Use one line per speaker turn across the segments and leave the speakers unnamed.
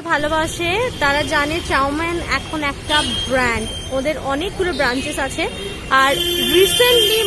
ভালোবাসে তারা জানে চাউমিন এখন একটা ব্র্যান্ড, ওদের অনেকগুলো ব্রাঞ্চেস আছে। আর রিসেন্টলি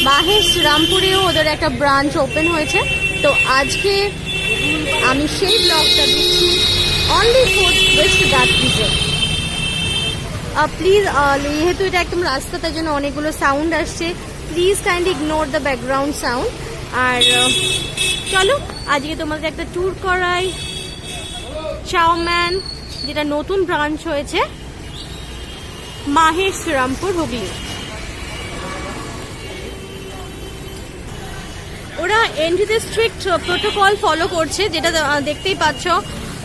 মাহেশ রামপুরেও ওদের একটা ব্রাঞ্চ ওপেন হয়েছে। তো আজকে আমি সেই ব্লগটা দিচ্ছি only for west that reason. Please, যেহেতু এটা একদম রাস্তা, তার জন্য অনেকগুলো সাউন্ড আসছে, please kindly ignore the background sound. আর চলো আজকে তোমাদের একটা ট্যুর করাই চাউম্যান, যেটা নতুন ব্রাঞ্চ হয়েছে মাহেশ রামপুর হুগলি। ওরা এন্ট্রিতে স্ট্রিক্ট প্রোটোকল ফলো করছে, যেটা দেখতেই পাচ্ছ।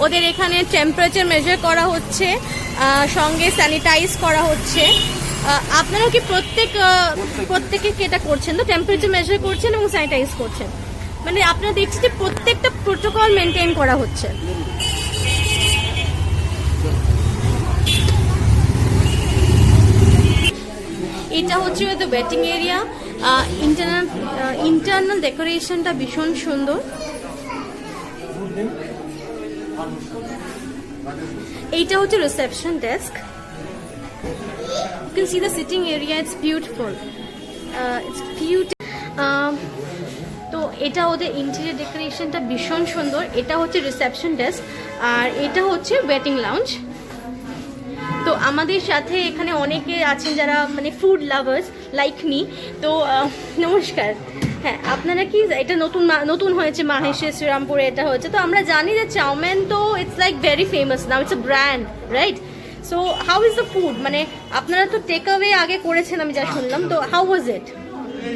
ওদের এখানে টেম্পারেচার মেজার করা হচ্ছে, সঙ্গে স্যানিটাইজ করা হচ্ছে। আপনারা কি প্রত্যেকে এটা করছেন তো? টেম্পারেচার মেজার করছেন এবং স্যানিটাইজ করছেন, মানে আপনারা দেখছি যে প্রত্যেকটা প্রোটোকল মেনটেন করা হচ্ছে। এটা হচ্ছে দ্য ওয়েটিং এরিয়া। ইন্টারনাল ডেকোরেশনটা ভীষণ সুন্দর। এইটা হচ্ছে reception desk. You can see the sitting area, it's beautiful. তো এটা ওদের ইন্টেরিয়র ডেকোরেশনটা ভীষণ সুন্দর। এটা হচ্ছে রিসেপশন ডেস্ক আর এটা হচ্ছে ওয়েটিং লাউঞ্জ। তো আমাদের সাথে এখানে অনেকে আছেন যারা মানে ফুড লাভার্স লাইক মি। তো নমস্কার। হ্যাঁ, আপনারা কি এটা নতুন হয়েছে মাহেশের শ্রীরামপুরে এটা হয়েছে। তো আমরা জানি যে চাউমিন তো it's like very famous now, it's a brand, right? So how is the food? মানে আপনারা তো টেক অ্যাওয়ে আগে করেছেন আমি যা শুনলাম, তো how was it?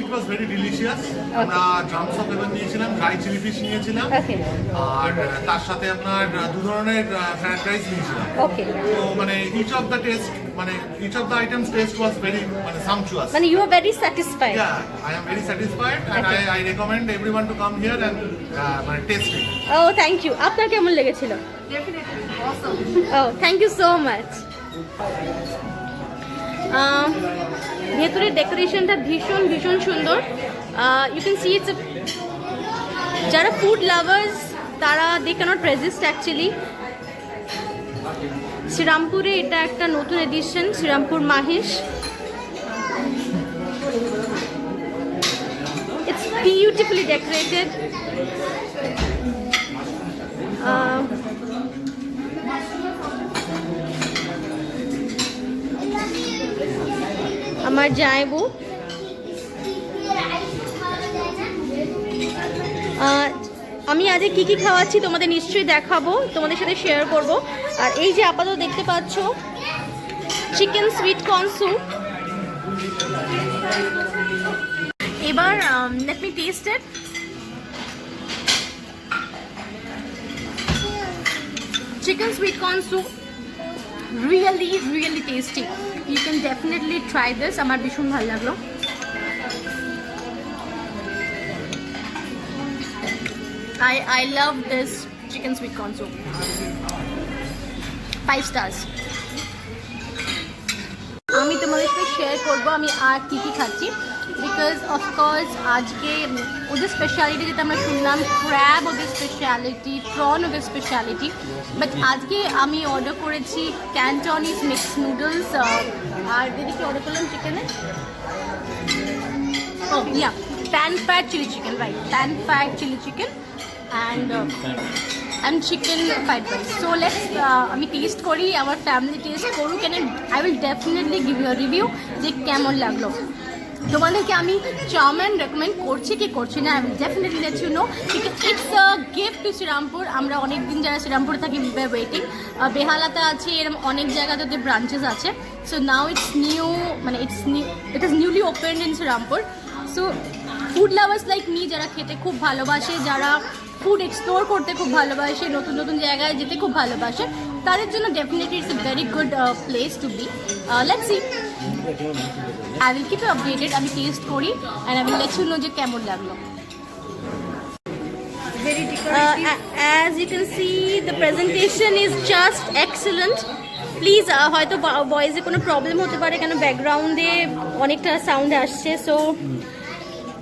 It was very delicious. আমরা ড্রামস অফ হেভেন নিয়েছিলাম, ড্রাই চিলি ফিশ নিয়েছিলাম, আর তার সাথে আপনার দু ধরনের ফ্রাইড রাইস নিয়েছিলাম।
ওকে।
তো মানে each of the items taste was very মানে sumptuous.
মানে you are very satisfied?
Yeah, I am very satisfied and I recommend everyone to come here and মানে taste it.
Oh, thank you. আপনার কেমন লেগেছিল?
Definitely awesome.
Oh, thank you so much. ভেতরের ডেকোরেশনটা ভীষণ ভীষণ সুন্দর। ইউ ক্যান সি ইটস, যারা ফুড লাভার্স তারা দে ক্যানট রেজিস্ট অ্যাকচুয়ালি। শ্রীরামপুরে এটা একটা নতুন edition, Shrirampur Mahesh. It's beautifully decorated. আমার জায়বু আমি আজকে কি কি খাওয়াচ্ছি তোমাদের নিশ্চয়ই দেখাবো, তোমাদের সাথে শেয়ার করব। আর এই যে আপাতত দেখতে পাচ্ছ চিকেন সুইট কর্ন স্যুপ। এবার let me test it. Chicken sweet corn soup really tasty. You can definitely try this. আমার ভীষণ ভালো লাগলো। I love this chicken sweet corn soup. 5 stars. আমি তোমাদের সাথে শেয়ার করবো আমি আর কি কি খাচ্ছি, বিকজ অফকোর্স আজকে ওদের স্পেশালিটি যেটা আমরা শুনলাম, ক্র্যাব ওদের স্পেশালিটি, প্রন ওদের স্পেশালিটি, বাট আজকে আমি অর্ডার করেছি ক্যান্টনিজ মিক্স নুডলস। আর দিদিকে অর্ডার করলাম চিকেনে pan fried chilli chicken, right, pan fried chilli chicken and chicken fried rice. So let's আমি টেস্ট করি, আমার ফ্যামিলি টেস্ট করুক, and I will definitely give you a review যে কেমন লাগলো। তোমাদেরকে আমি চাউমিন রেকমেন্ড করছি কি করছি না, I will definitely let you know, because it's a gift to Shrirampur. আমরা অনেক দিন যারা শ্রীরামপুরে থাকি উই আর ওয়েটিং। বেহালাতে আছে, এরকম অনেক জায়গাতে ওদের ব্রাঞ্চেস আছে। সো নাও ইটস নিউ, মানে it is newly opened in Shrirampur. So food lovers like me যারা খেতে খুব ভালোবাসে, যারা ফুড এক্সপ্লোর করতে খুব ভালোবাসে, নতুন নতুন জায়গায় যেতে খুব ভালোবাসে, তাদের জন্য definitely it's a very good place to be. Let's see, I will keep you updated. আমি টেস্ট করি and I will let you know যে কেমন লাগলো। As you can see, the presentation is just excellent. Please, হয়তো ভয়েসে কোনো problem হতে পারে, কেন ব্যাকগ্রাউন্ডে অনেকটা সাউন্ড আসছে। So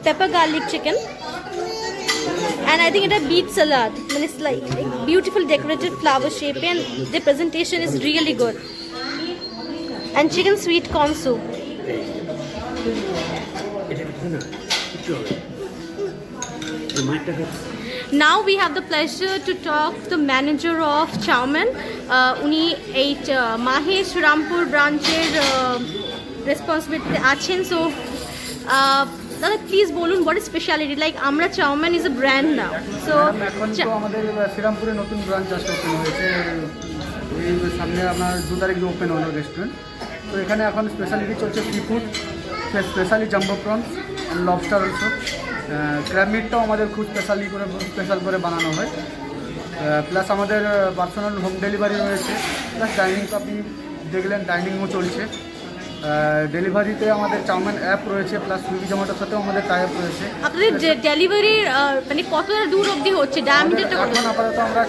paper garlic chicken and I think এটা বিট সালাদ, মানে and it's like beautiful decorated flower shape, and the presentation is really good. And chicken sweet corn soup. Now we have the pleasure to talk to the manager of Chowman. উনি এই মাহেশ রামপুর ব্রাঞ্চের responsibility আছেন। So দাদা please বলুন what is speciality, like আমরা chow mein is a brand now. So
এখন তো আমাদের শ্রীরামপুরে নতুন ব্রাঞ্চ আসলে ওপেন হয়েছে, এই সামনে আপনার 2 তারিখে ওপেন হলো রেস্টুরেন্ট। তো এখানে এখন স্পেশালিটি চলছে seafood, specially jumbo prawns and lobster also. Crab মিটটাও আমাদের খুব স্পেশাল করে বানানো হয়। প্লাস আমাদের পার্সোনাল হোম ডেলিভারি রয়েছে, প্লাস ডাইনিং তো আপনি দেখলেন ডাইনিংও চলছে। ডেলিভারিতে আমাদের চাউম্যান অ্যাপ রয়েছে, প্লাস সুইগি জোম্যাটোর সাথেও আমাদের টাই আপ রয়েছে।
আপনাদের ডেলিভারির মানে কতটা দূর অবধি হচ্ছে, ডায়ামিটারটা কত?
এখন আপাতত আমরা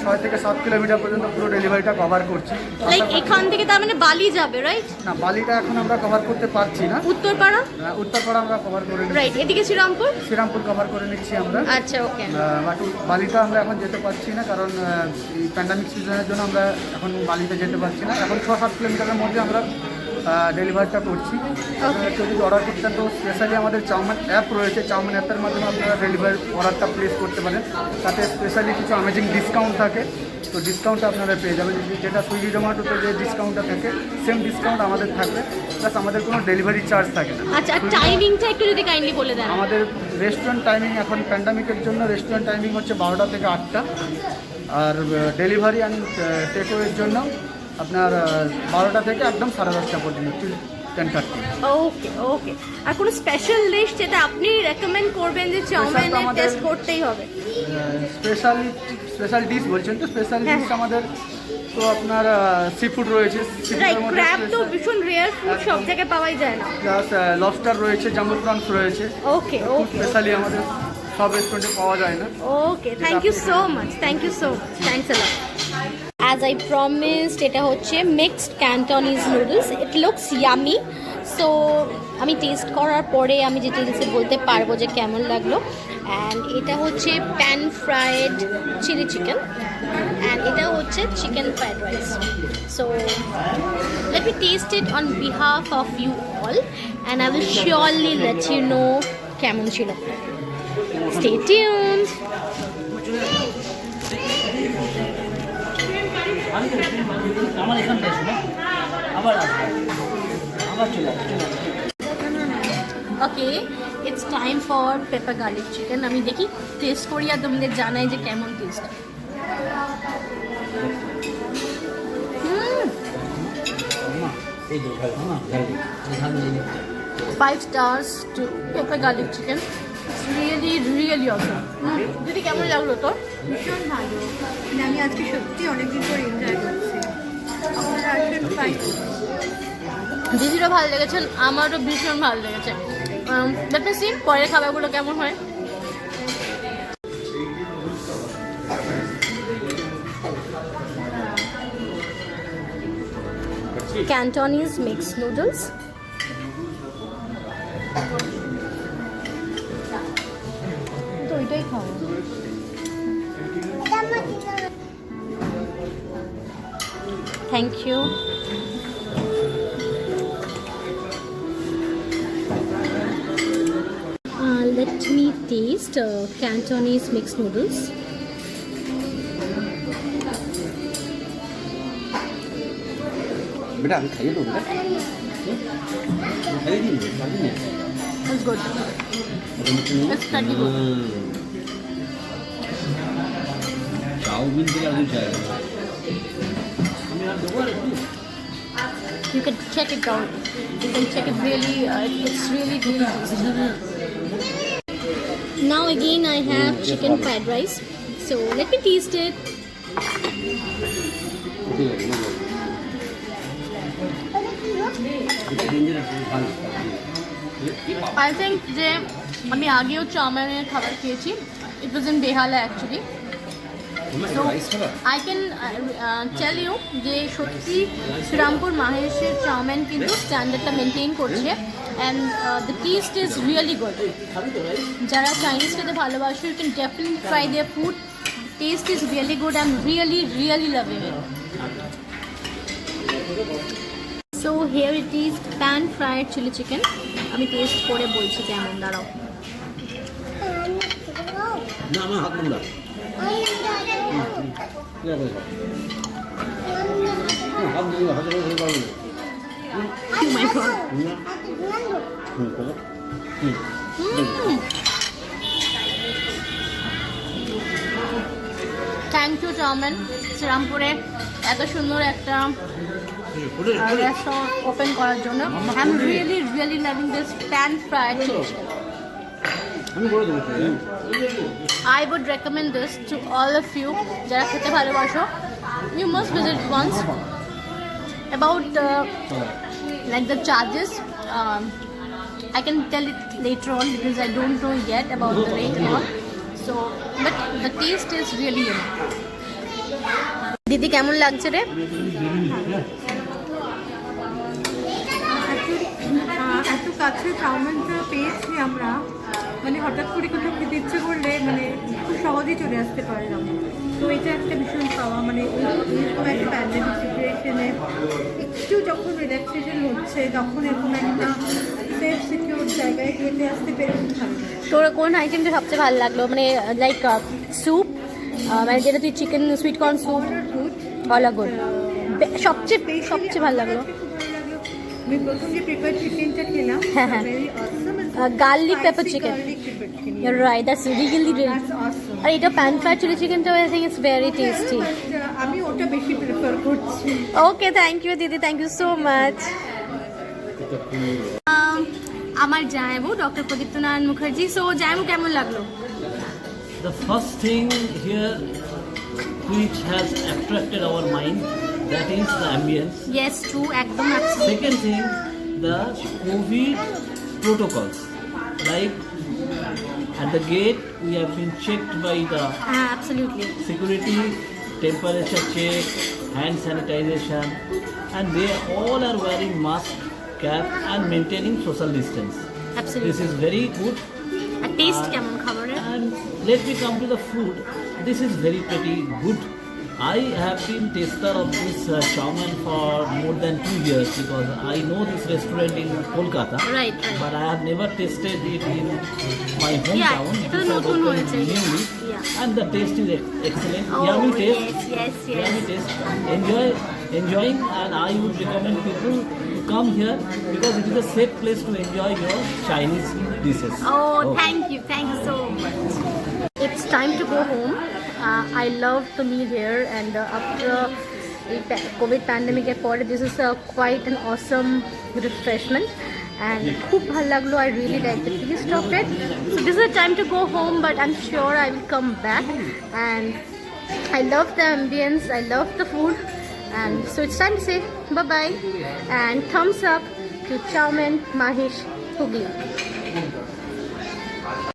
6 থেকে 7 কিলোমিটার পর্যন্ত পুরো ডেলিভারিটা কভার করছি।
লাইক এখান থেকে তার মানে বালি যাবে, রাইট?
না, বালিটা এখন আমরা কভার করতে পারছি না।
উত্তরপাড়া
উত্তরপাড়া আমরা কভার করে নিচ্ছি,
রাইট, এদিকে
শ্রীরামপুর কভার করে নিচ্ছি আমরা।
আচ্ছা, ওকে।
বাট বালিটা আমরা এখন যেতে পারছি না, কারণ এই প্যান্ডামিক সিজনের জন্য আমরা এখন বালিতে যেতে পারছি না। এখন 6-7 কিলোমিটারের মধ্যে আমরা ডেলিভারিটা করছি। আপনারা যদি অর্ডার করতেন তো স্পেশালি আমাদের চাউম্যান অ্যাপ রয়েছে, চাউম্যান অ্যাপের মাধ্যমে আপনারা ডেলিভারি অর্ডারটা প্লেস করতে পারেন। তাতে স্পেশালি কিছু অ্যামেজিং ডিসকাউন্ট থাকে, তো ডিসকাউন্টটা আপনারা পেয়ে যাবেন। যেটা সুইগি জোম্যাটোতে যে ডিসকাউন্টটা থাকে সেম ডিসকাউন্ট আমাদের থাকবে, প্লাস আমাদের কোনো ডেলিভারি চার্জ থাকে না।
আচ্ছা, টাইমিংটা একটু যদি কাইন্ডলি বলে দেন।
আমাদের রেস্টুরেন্ট টাইমিং এখন প্যান্ডামিকের জন্য রেস্টুরেন্ট টাইমিং হচ্ছে 12টা থেকে 8টা, আর ডেলিভারি অ্যান্ড টেকওয়ের জন্য আপনার 12টা থেকে একদম 10:30 পর্যন্ত, 10:30।
ওকে ওকে। আর কোনো স্পেশাল ডিশ যেটা আপনি রেকমেন্ড করবেন যে চাউমিনের টেস্ট করতেই হবে?
স্পেশাল ডিশ বলছেন তো? স্পেশাল ডিশ আমাদের তো আপনার সি ফুড রয়েছে,
রাইট, ক্র্যাব তো ভীষণ রেয়ার ফুড, সব জায়গায় পাওয়াই যায় না।
প্লাস লবস্টার রয়েছে, জাম্বো প্রনস রয়েছে।
ওকে ওকে,
স্পেশালি আমাদের সব রেস্টুরেন্টে পাওয়া যায় না।
Okay, thank you so much, thank you so much, thanks a lot. As I promised, এটা হচ্ছে mixed Cantonese noodles. It looks yummy. So আমি টেস্ট করার পরে আমি ডিটেলসে বলতে পারবো যে কেমন লাগলো। অ্যান্ড এটা হচ্ছে pan fried chilli chicken, and এটা হচ্ছে chicken fried rice. So let me taste it on behalf of you all, and I will surely let you know কেমন ছিল। Stay tuned.
আমার এখানটা এসো না, আবার আসবে, আবার চলে আসবে।
Okay, it's time for pepper garlic chicken. আমি দেখি টেস্ট করি আর তোমাদের জানাই যে কেমন টেস্ট।
এই যে না গার্লিক, এখানে
5 stars to pepper garlic chicken. It's really really awesome. দিদি কেমন লাগলো তোর?
ভীষণ ভালো, মানে আমি আজকে সত্যি অনেকদিন পর এনজয় করছি। আপনারা আসেন, ট্রাই করুন।
দিদিরও ভালো লেগেছে, আমারও ভীষণ ভালো লেগেছে। লেট মি সি পরের খাবারগুলো কেমন হয়। Cantonese mixed noodles. তো এটাই খাও। Thank you. Let me taste Cantonese mixed noodles.
বেটা আমি খাইয়ে দেবো, খাইয়ে দিন।
It's good. It's pretty good.
Chowmein থেকে আলু চাই আমি আর দেবো আর একটু।
You can check it out. You can check it really. It's really tasty. Now again I have chicken fried rice. So let me taste it.
ঠিক আছে, এটা dangerous, ভালো।
I think যে আমি আগেও চাউমিনের খাবার খেয়েছি। It was in Behala actually. So I can tell you যে সত্যি শ্রীরামপুর মাহেশের চাউমিন কিন্তু স্ট্যান্ডার্ডটা মেনটেন করছে, and the taste is really good. যারা চাইনিজ খেতে ভালোবাসে, you can definitely try their food. taste is really good. I'm really loving it. So here it is, pan fried chili chicken. আমি test করে বলছি কেমন, দাঁড়াও।
না আমার হাত নোংরা হাত নোংরা হাতে করে পারবো না
Oh my god. Thank you chow mein, শ্রীরামপুরে এত সুন্দর একটা রেস্টুরেন্ট ওপেন করার জন্য। I am really loving this pan fried chilli chicken.
আমি করে দেবো
I would recommend this to all of you যারা খেতে ভালোবাসো। You must visit once. About like the charges, I can tell it later on because I don't know yet about the rate and all. So, but the taste is really yummy. দিদি কেমন লাগছে রে?
এত কাছে চাউমিনটা পেয়েছি আমরা, মানে হঠাৎ করে কোথাও খেতে ইচ্ছে করলে মানে খুব সহজেই চলে আসতে পারলাম। তো এটা একটা ভীষণ পাওয়া, মানে এরকম একটা প্যান্ডেমিক সিচুয়েশনে একটু যখন রিল্যাক্সেশন হচ্ছে তখন এরকম একটা সেফ সিকিউর জায়গায় খেতে আসতে পেরে খুব ভালো লাগে।
তোর কোন আইটেমটা সবচেয়ে ভালো লাগলো, মানে লাইক স্যুপ, মানে যেটা তুই chicken sweet corn soup, all good, সবচেয়ে ভালো লাগলো?
আমি প্রথম যে প্রিপার চিকেনটা খেলাম,
হ্যাঁ হ্যাঁ, garlic pepper chicken, you're right, that's really আর এটা প্যান ফ্রাইড চিলি চিকেনটা I think it's very tasty.
আমি ওটা বেশি প্রেফার করছি।
ওকে, থ্যাংক ইউ দিদি, থ্যাংক ইউ সো মাচ। আমার জামাইবু ডক্টর প্রদীপ্ত নারায়ণ মুখার্জি। সো জামাইবু কেমন লাগলো?
The first thing here which has attracted our mind, that is the ambience.
Yes true, একদম absolutely.
Second thing, the COVID protocols. Like at the gate, we have been checked by the
Absolutely.
security, temperature check, hand sanitization, and they all are wearing mask, cap, and maintaining social distance. This
Absolutely.
is very good.
আর taste কেমন খাবারের?
And let me come to the food. This is very pretty good. I have been taster of this chowmein for more than 2 years because I know this restaurant in Kolkata.
Right.
But I have never tasted it in my hometown.
এটা
This has
নতুন
opened
হয়েছে।
newly.
Yeah.
And the taste is excellent.
Oh,
Yummy taste.
yes.
Yummy taste. Enjoying, and I would recommend people to come here because it is a safe place to enjoy your Chinese dishes.
Oh,
Okay.
thank you so much. It's time to go home. I love the meal here, and after the COVID pandemic, this is quite an awesome refreshment. And খুব ভালো লাগলো, I really like the taste of it. So this is the time to go home, but I'm sure I will come back. And I love the ambience, I love the food, and so it's time to say bye bye and thumbs up to Chowmein Mahesh Hugli.